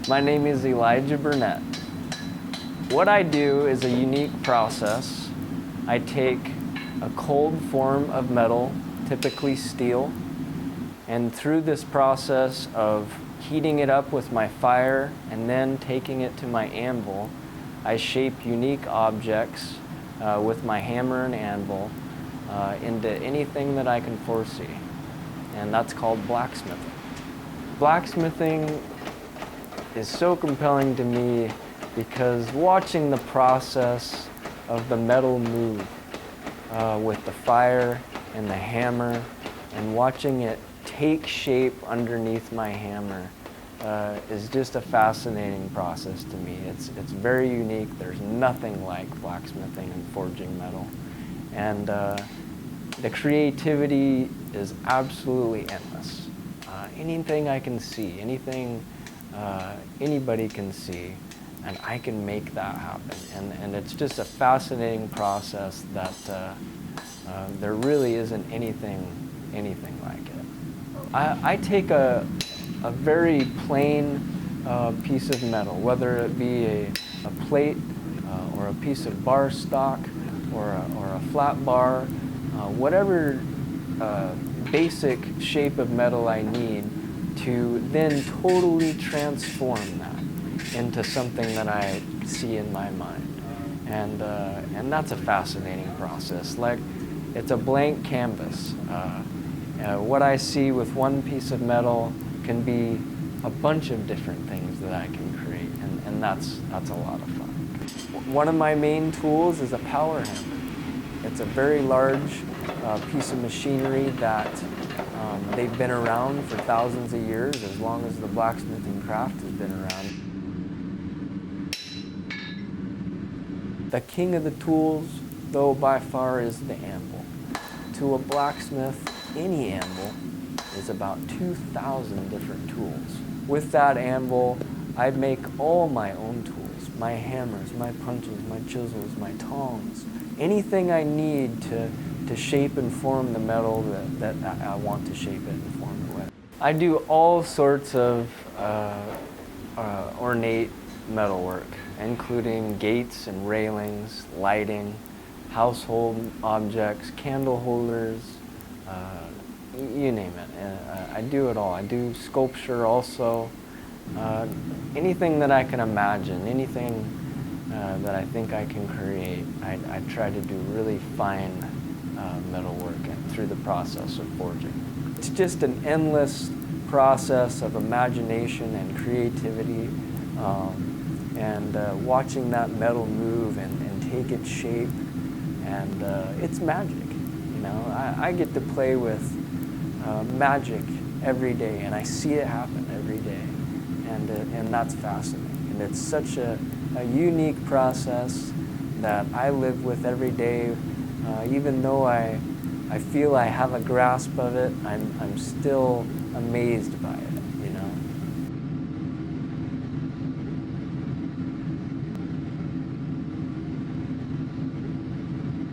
My name is Elijah Burnett. What I do is a unique process. I take a cold form of metal, typically steel, and through this process of heating it up with my fire and then taking it to my anvil, I shape unique objects with my hammer and anvil into anything that I can foresee. And that's called blacksmithing. Blacksmithing is so compelling to me because watching the process of the metal move with the fire and the hammer and watching it take shape underneath my hammer is just a fascinating process to me. It's very unique. There's nothing like blacksmithing and forging metal. And the creativity is absolutely endless. Anything I can see, anything anybody can see, and I can make that happen. And it's just a fascinating process that there really isn't anything like it. I take a very plain piece of metal, whether it be a plate or a piece of bar stock or a flat bar, whatever basic shape of metal I need to then totally transform that into something that I see in my mind. And that's a fascinating process. Like, it's a blank canvas. What I see with one piece of metal can be a bunch of different things that I can create, and that's a lot of fun. One of my main tools is a power hammer. It's a very large piece of machinery that they've been around for thousands of years, as long as the blacksmithing craft has been around. The king of the tools, though, by far is the anvil. To a blacksmith, any anvil is about 2,000 different tools. With that anvil, I make all my own tools, my hammers, my punches, my chisels, my tongs, anything I need to shape and form the metal that I want to shape it and form it with. I do all sorts of ornate metalwork, including gates and railings, lighting, household objects, candle holders, you name it. I do it all. I do sculpture also. Anything that I can imagine, anything that I think I can create, I try to do really fine metalwork through the process of forging. It's just an endless process of imagination and creativity, and watching that metal move and take its shape, and it's magic. You know, I get to play with magic every day, and I see it happen every day, and that's fascinating. And it's such a unique process that I live with every day. Even though I feel I have a grasp of it, I'm still amazed by it.